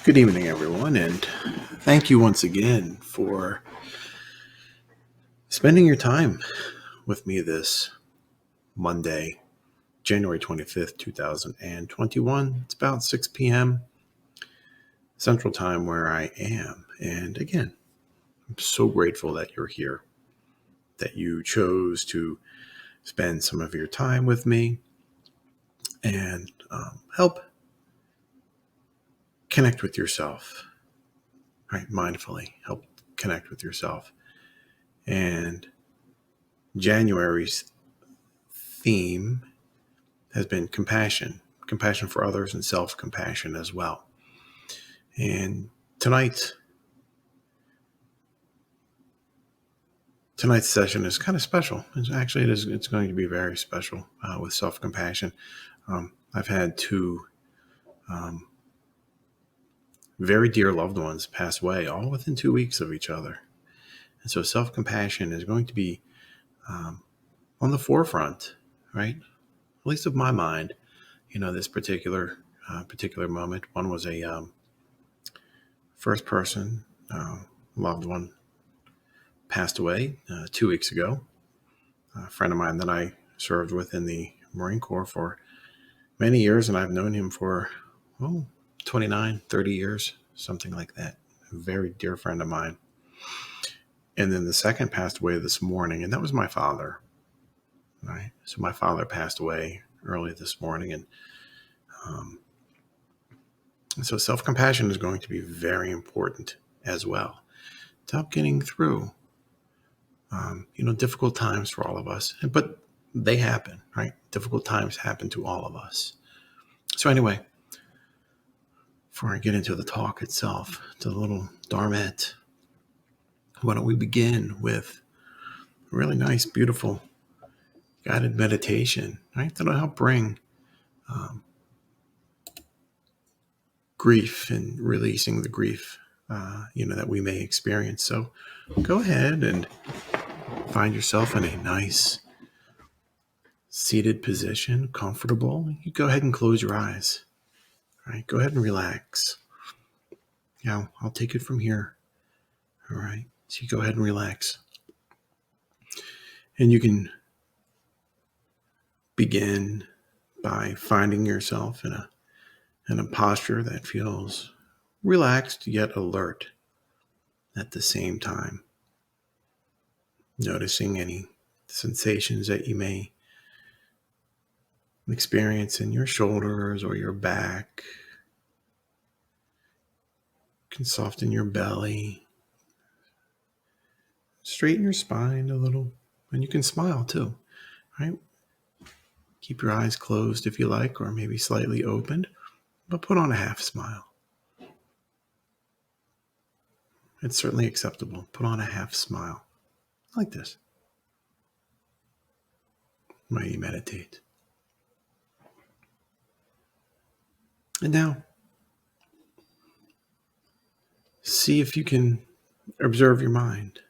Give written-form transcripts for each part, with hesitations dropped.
Good evening, everyone, and thank you once again for spending your time with me this Monday, January 25th, 2021. It's about 6 p.m. Central Time where I am. And again, I'm so grateful that you're here, that you chose to spend some of your time with me and help connect with yourself, right? Mindfully help connect with yourself. And January's theme has been compassion for others and self-compassion as well. And tonight's session is kind of special. It's going to be very special with self-compassion. I've had two very dear loved ones pass away all within 2 weeks of each other. And so self-compassion is going to be on the forefront, right? At least of my mind, this particular moment. One was a first person loved one passed away 2 weeks ago. A friend of mine that I served with in the Marine Corps for many years, and I've known him for 29, 30 years, something like that. A very dear friend of mine. And then the second passed away this morning, and that was my father. Right? So my father passed away early this morning, and so self-compassion is going to be very important as well to help getting through difficult times for all of us. But they happen, right? Difficult times happen to all of us. So anyway, before I get into the talk itself, to the little Dharma, why don't we begin with a really nice, beautiful guided meditation, right? That'll help bring grief and releasing the grief, that we may experience. So go ahead and find yourself in a nice seated position, comfortable. You go ahead and close your eyes. All right, go ahead and relax. Yeah, I'll take it from here. All right, so you go ahead and relax. And you can begin by finding yourself in a posture that feels relaxed yet alert at the same time. Noticing any sensations that you may experience in your shoulders or your back. You can soften your belly, straighten your spine a little, and you can smile too, right? Keep your eyes closed if you like, or maybe slightly opened, but put on a half smile. It's certainly acceptable. Put on a half smile, like this, while you meditate. And now, see if you can observe your mind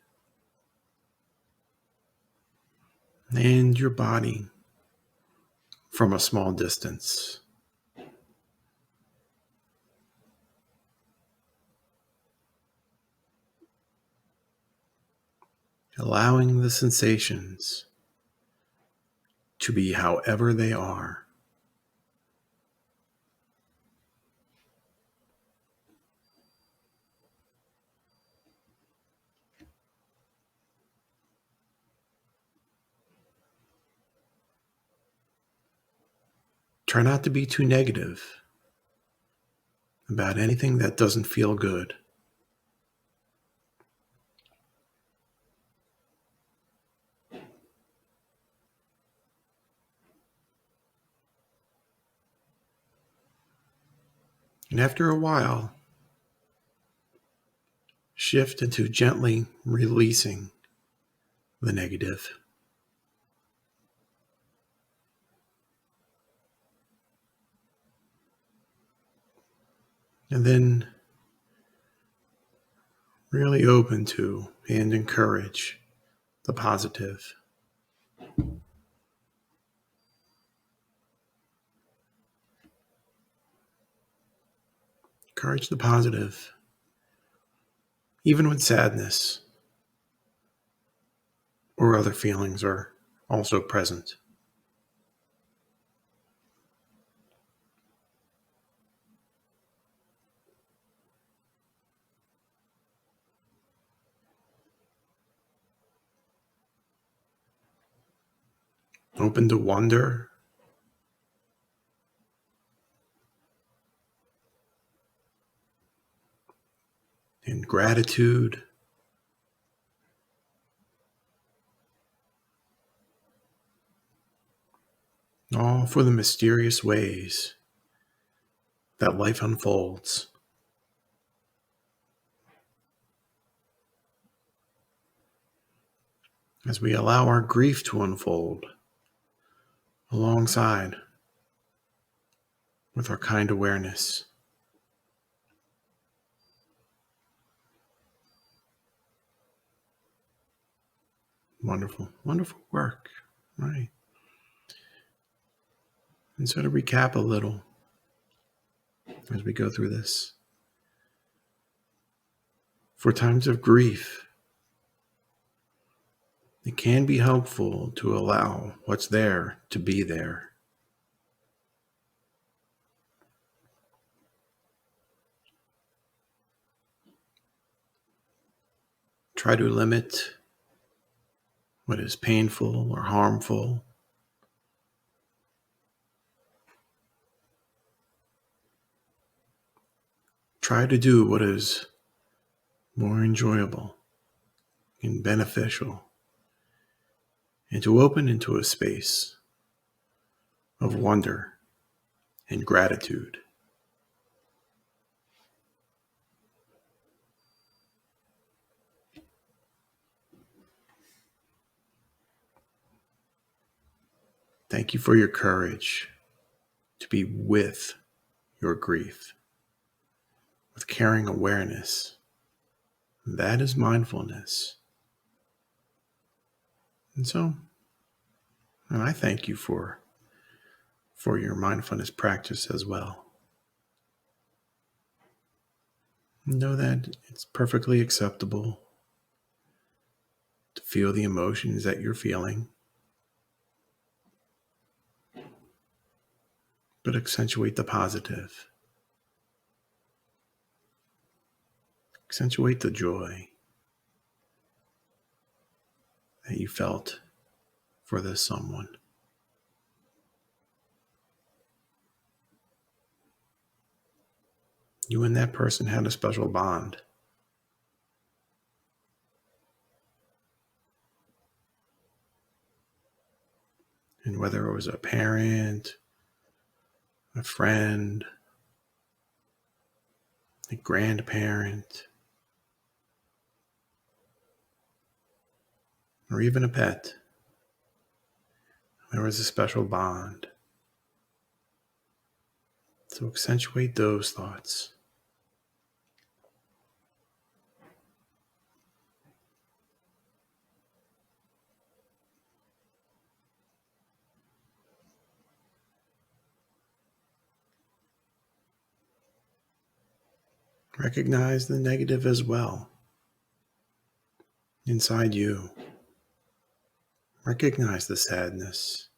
and your body from a small distance. Allowing the sensations to be however they are. Try not to be too negative about anything that doesn't feel good. And after a while, shift into gently releasing the negative. And then really open to and encourage the positive. Encourage the positive, even when sadness or other feelings are also present. Open to wonder and gratitude, all for the mysterious ways that life unfolds. As we allow our grief to unfold alongside with our kind awareness. Wonderful, wonderful work, right? And so to recap a little as we go through this. For times of grief, it can be helpful to allow what's there to be there. Try to limit what is painful or harmful. Try to do what is more enjoyable and beneficial, and to open into a space of wonder and gratitude. Thank you for your courage to be with your grief, with caring awareness. That is mindfulness. And I thank you for your mindfulness practice as well. Know that it's perfectly acceptable to feel the emotions that you're feeling, but accentuate the positive. Accentuate the joy that you felt for this someone. You and that person had a special bond. And whether it was a parent, a friend, a grandparent, or even a pet, there was a special bond. So accentuate those thoughts. Recognize the negative as well inside you. Recognize the sadness.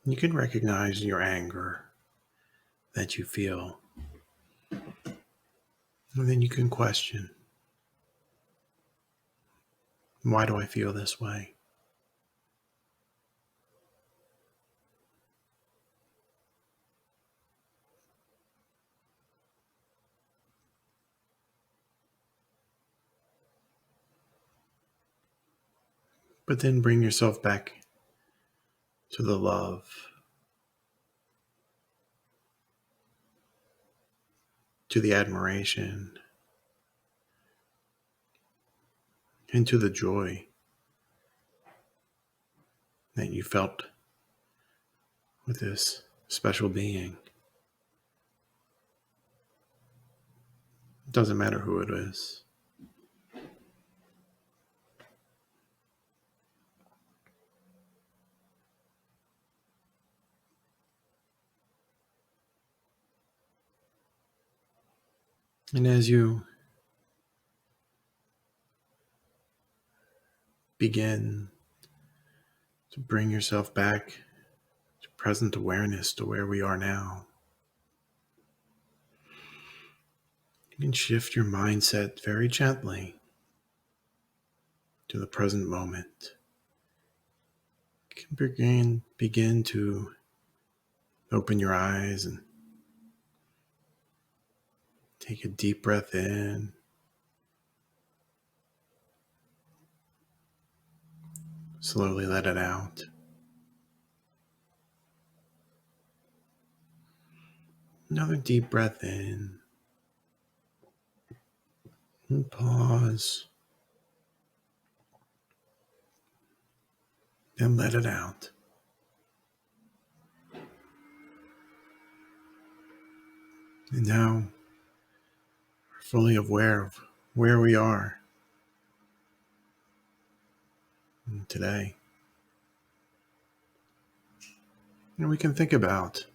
You can recognize your anger that you feel. And then you can question, why do I feel this way? But then bring yourself back to the love, to the admiration, and to the joy that you felt with this special being. It doesn't matter who it is. And as you begin to bring yourself back to present awareness, to where we are now, you can shift your mindset very gently to the present moment. You can begin to open your eyes and take a deep breath in. Slowly let it out. Another deep breath in. And pause. And let it out. And now we're fully aware of where we are today. And we can think about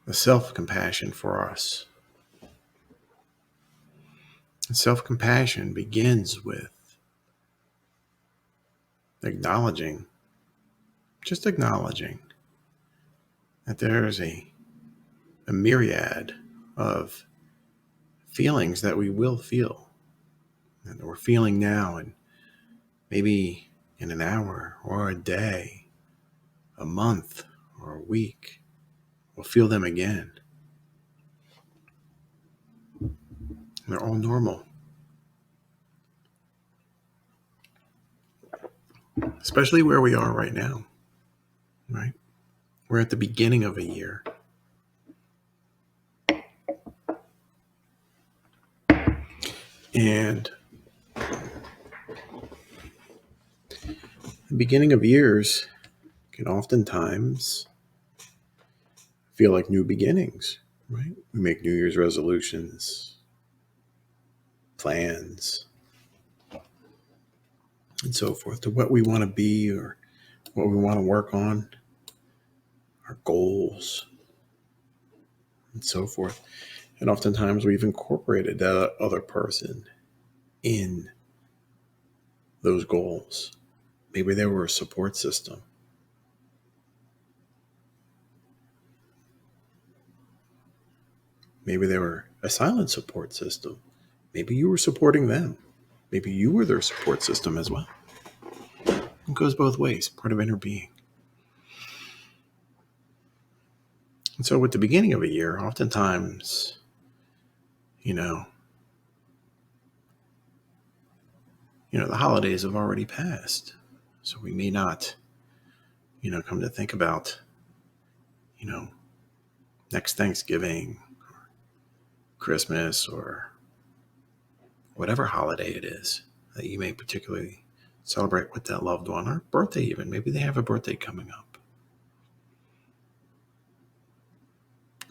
the self-compassion for us. And self-compassion begins with acknowledging that there is a myriad of feelings that we will feel, and that we're feeling now, and maybe in an hour or a day, a month or a week, we'll feel them again. They're all normal. Especially where we are right now, right? We're at the beginning of a year. And the beginning of years can oftentimes feel like new beginnings, right? We make New Year's resolutions, plans, and so forth, to what we want to be or what we want to work on, our goals, and so forth. And oftentimes we've incorporated that other person in those goals. Maybe they were a support system. Maybe they were a silent support system. Maybe you were supporting them. Maybe you were their support system as well. It goes both ways, part of inner being. And so with the beginning of a year, oftentimes, the holidays have already passed. So we may not, come to think about, next Thanksgiving or Christmas or whatever holiday it is that you may particularly celebrate with that loved one, or birthday even. Maybe they have a birthday coming up.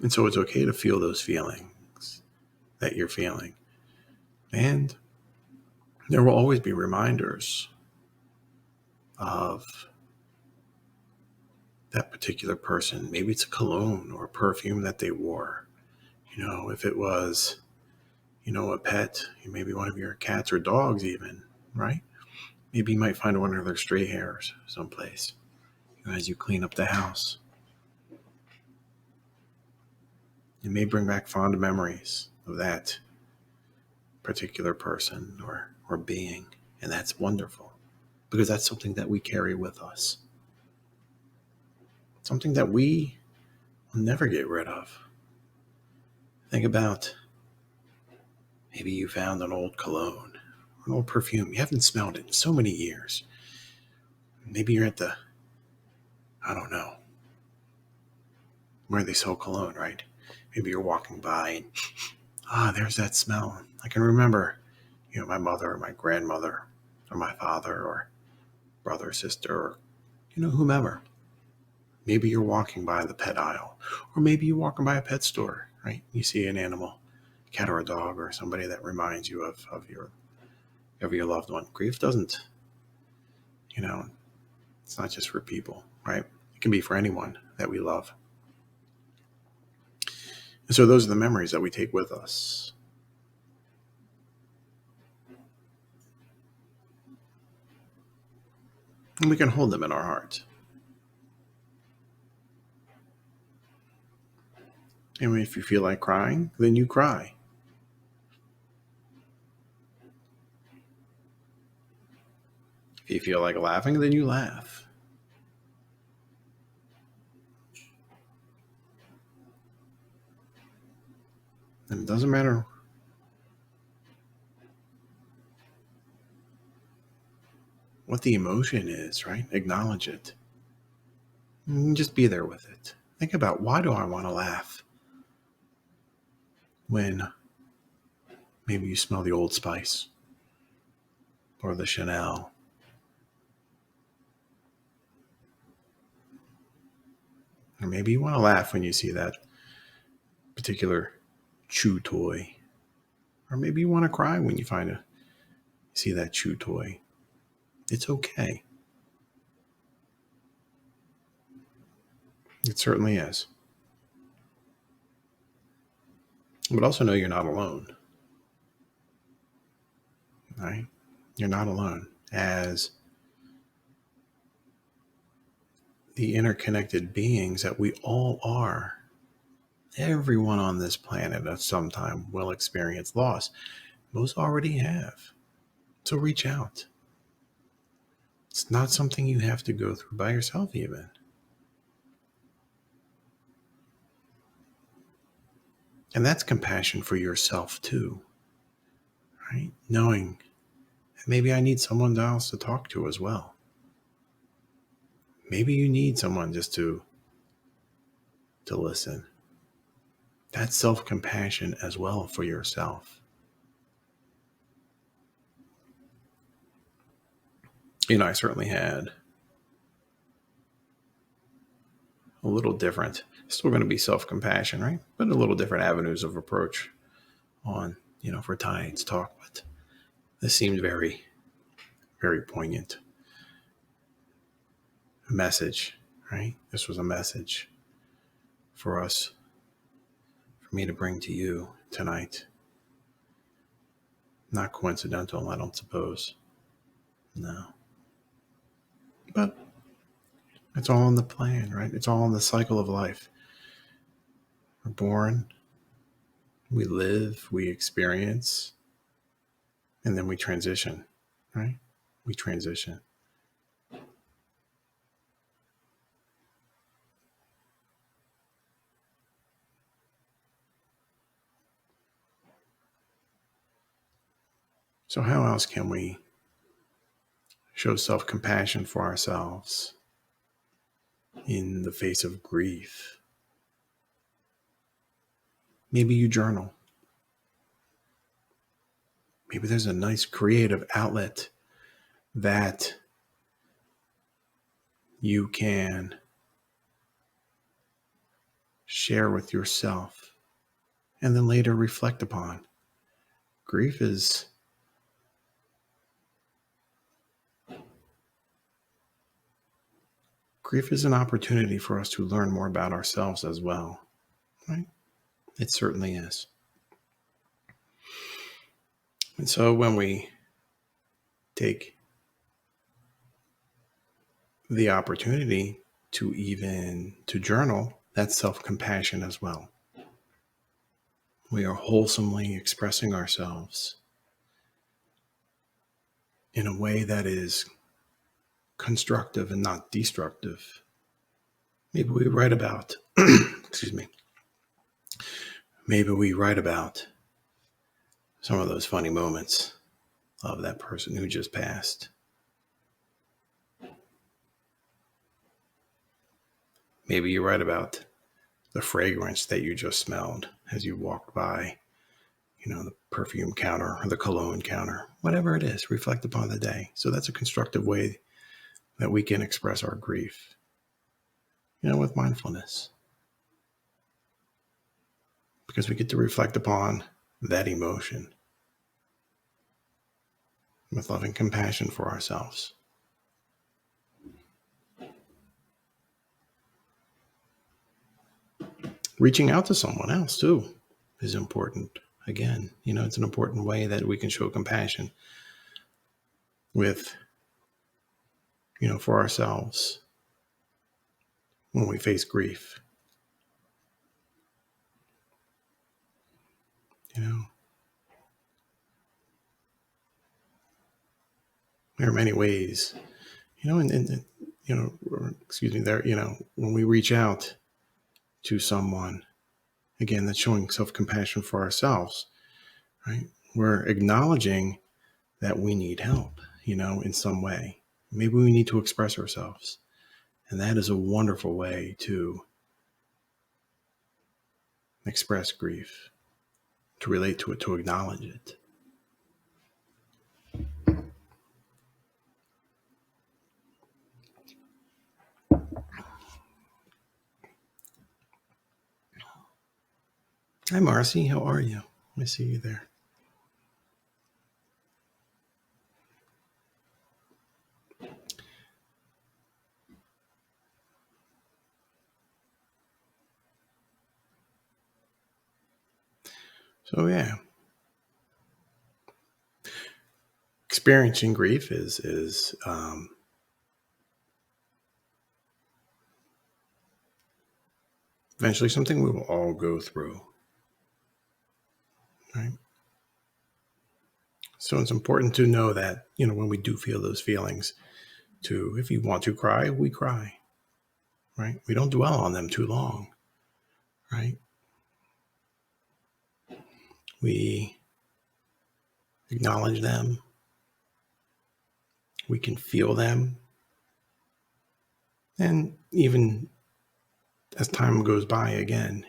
And so it's okay to feel those feelings that you're feeling. And there will always be reminders of that particular person. Maybe it's a cologne or a perfume that they wore. If it was, a pet, maybe one of your cats or dogs even, right? Maybe you might find one of their stray hairs someplace as you clean up the house. It may bring back fond memories of that particular person or being. And that's wonderful, because that's something that we carry with us. Something that we will never get rid of. Think about, maybe you found an old cologne, an old perfume. You haven't smelled it in so many years. Maybe you're at where they sell cologne, right? Maybe you're walking by and, there's that smell. I can remember, my mother or my grandmother or my father or brother or sister or, whomever. Maybe you're walking by the pet aisle, or maybe you're walking by a pet store, right? You see an animal, a cat or a dog or somebody that reminds you of your loved one. Grief doesn't, it's not just for people, right? It can be for anyone that we love. And so those are the memories that we take with us. And we can hold them in our heart. And if you feel like crying, then you cry. If you feel like laughing, then you laugh. And it doesn't matter what the emotion is, right? Acknowledge it. And just be there with it. Think about, why do I want to laugh? When maybe you smell the Old Spice or the Chanel. Or maybe you want to laugh when you see that particular chew toy. Or maybe you want to cry when you see that chew toy. It's okay. It certainly is. But also know you're not alone. Right? You're not alone. As the interconnected beings that we all are, everyone on this planet at some time will experience loss. Most already have. So reach out. It's not something you have to go through by yourself even. And that's compassion for yourself too, right? Knowing that maybe I need someone else to talk to as well. Maybe you need someone just to listen. That's self-compassion as well for yourself. I certainly had a little different, still going to be self-compassion, right? But a little different avenues of approach on, for tonight's talk. But this seemed very, very poignant. A message, right? This was a message for us, for me to bring to you tonight. Not coincidental, I don't suppose. No. But it's all in the plan, right? It's all in the cycle of life. We're born, we live, we experience, and then we transition, right? We transition. So how else can we show self-compassion for ourselves in the face of grief? Maybe you journal. Maybe there's a nice creative outlet that you can share with yourself and then later reflect upon. Grief is an opportunity for us to learn more about ourselves as well, right? It certainly is. And so when we take the opportunity to journal, that's self-compassion as well. We are wholesomely expressing ourselves in a way that is constructive and not destructive. Maybe we write about, excuse me, maybe we write about some of those funny moments of that person who just passed. Maybe you write about the fragrance that you just smelled as you walked by, the perfume counter or the cologne counter, whatever it is, reflect upon the day. So that's a constructive way that we can express our grief, with mindfulness. Because we get to reflect upon that emotion with loving compassion for ourselves. reaching out to someone else too is important. Again, it's an important way that we can show compassion with, for ourselves when we face grief. There are many ways, when we reach out to someone, again, that's showing self-compassion for ourselves, right? We're acknowledging that we need help, in some way. Maybe we need to express ourselves. And that is a wonderful way to express grief, to relate to it, to acknowledge it. Hi, Marcy. How are you? I see you there. So, yeah. Experiencing grief is eventually something we will all go through, right? So it's important to know that, when we do feel those feelings, if you want to cry, we cry, right? We don't dwell on them too long, right? We acknowledge them. We can feel them. And even as time goes by again,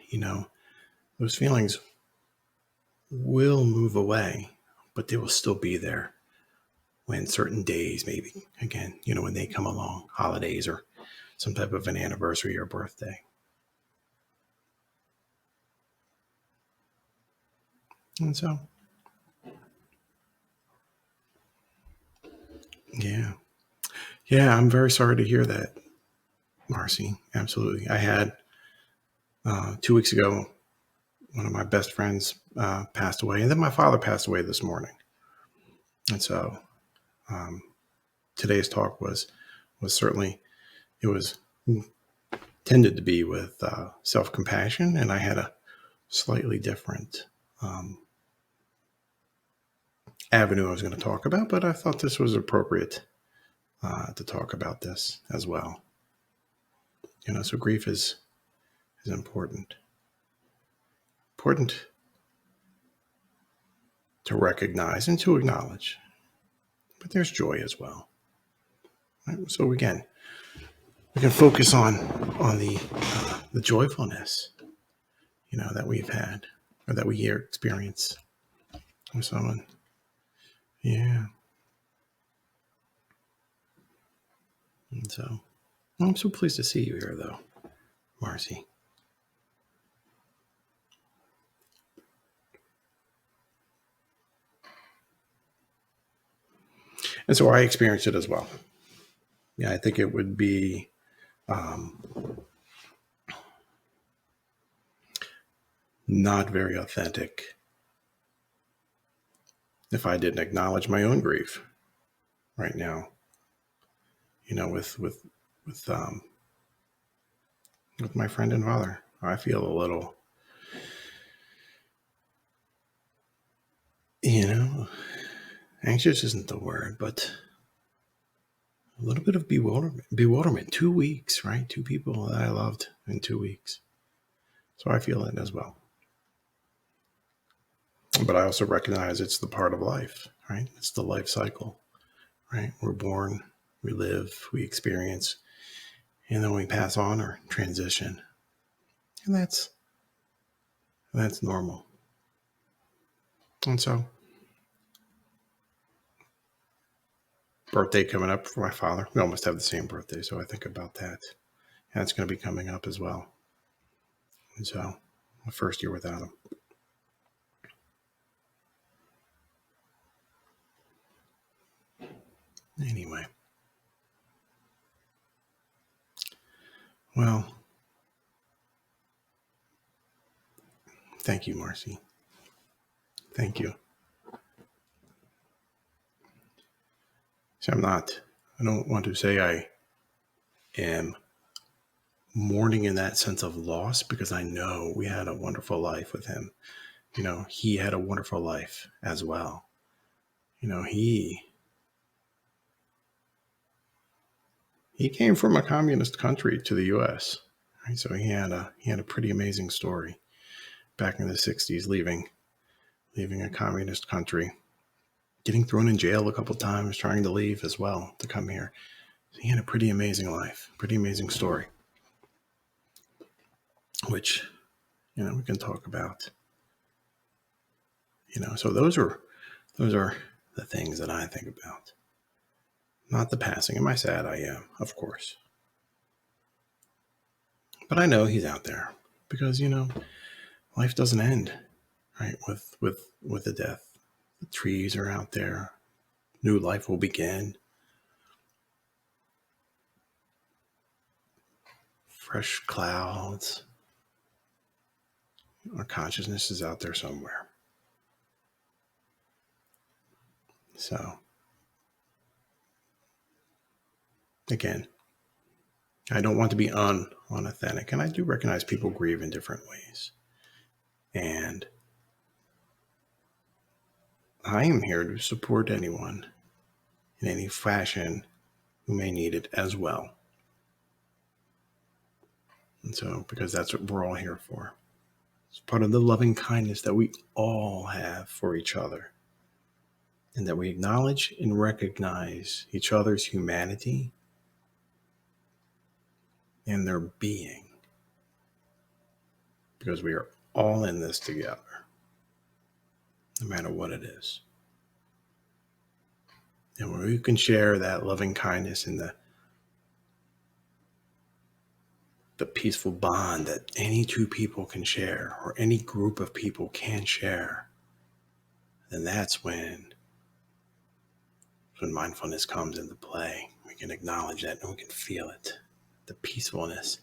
those feelings will move away, but they will still be there when certain days, maybe, again, when they come along, holidays or some type of an anniversary or birthday. And so, yeah. Yeah, I'm very sorry to hear that, Marcy. Absolutely. I had 2 weeks ago, one of my best friends passed away, and then my father passed away this morning. And so today's talk was certainly, it was tended to be with self-compassion, and I had a slightly different avenue I was going to talk about, but I thought this was appropriate to talk about this as well. So grief is important. Important to recognize and to acknowledge, but there's joy as well. Right? So again, we can focus on the joyfulness, that we've had or that we experience with someone. Yeah. And so, I'm so pleased to see you here, though, Marcy. And so I experienced it as well. Yeah, I think it would be not very authentic if I didn't acknowledge my own grief right now. With my friend and father, I feel a little, anxious isn't the word, but a little bit of bewilderment. 2 weeks, right? 2 people that I loved in 2 weeks. So I feel it as well. But I also recognize it's the part of life, right? It's the life cycle, right? We're born, we live, we experience, and then we pass on or transition. And that's normal. And so, birthday coming up for my father. We almost have the same birthday, so I think about that. And it's going to be coming up as well. And so, the first year without him. Anyway. Well, Thank you, Marcy. Thank you. So I don't want to say I am mourning in that sense of loss, because I know we had a wonderful life with him. He had a wonderful life as well. He came from a communist country to the U.S. Right? So he had a pretty amazing story back in the 60s, leaving a communist country, getting thrown in jail a couple times, trying to leave as well to come here. So he had a pretty amazing life, pretty amazing story, which we can talk about. So those are the things that I think about. Not the passing. Am I sad? I am, of course. But I know he's out there, because life doesn't end, right? With the death. The trees are out there. New life will begin. Fresh clouds. Our consciousness is out there somewhere. So, again, I don't want to be unauthentic, and I do recognize people grieve in different ways. And I am here to support anyone in any fashion who may need it as well. And so, because that's what we're all here for. It's part of the loving kindness that we all have for each other. And that we acknowledge and recognize each other's humanity and their being. Because we are all in this together, no matter what it is. And when we can share that loving kindness and the peaceful bond that any two people can share, or any group of people can share, then that's when mindfulness comes into play. We can acknowledge that and we can feel it, the peacefulness.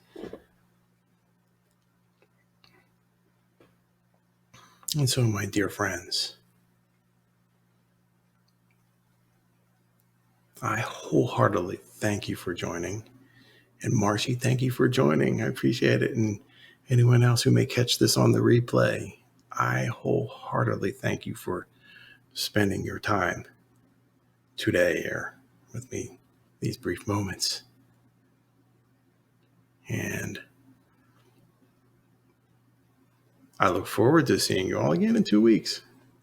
And so, my dear friends, I wholeheartedly thank you for joining. And Marcy, thank you for joining. I appreciate it. And anyone else who may catch this on the replay, I wholeheartedly thank you for spending your time today or with me, these brief moments. And I look forward to seeing you all again in 2 weeks.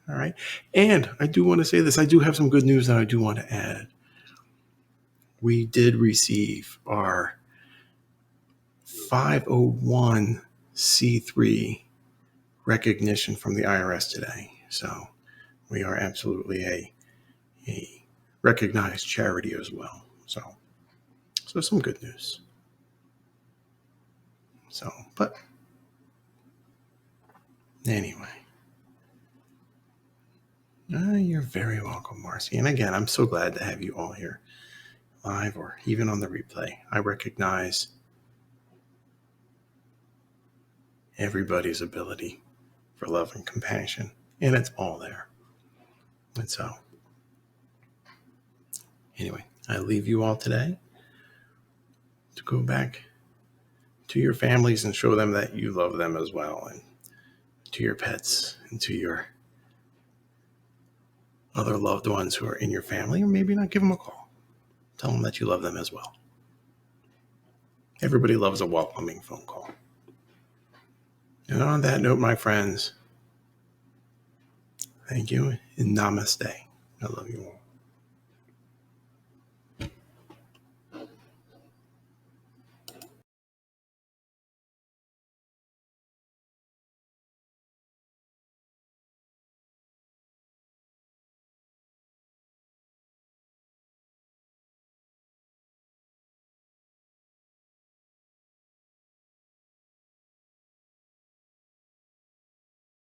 All right. And I do want to say this. I do have some good news that I do want to add. We did receive our 501c3 recognition from the IRS today. So we are absolutely a recognized charity as well. So some good news. So, but anyway, you're very welcome, Marcy. And again, I'm so glad to have you all here, live or even on the replay. I recognize everybody's ability for love and compassion, and it's all there. And so, anyway, I leave you all today to go back to your families and show them that you love them as well, and to your pets and to your other loved ones who are in your family, or maybe not, give them a call. Tell them that you love them as well. Everybody loves a welcoming phone call. And on that note, my friends, thank you and namaste. I love you all.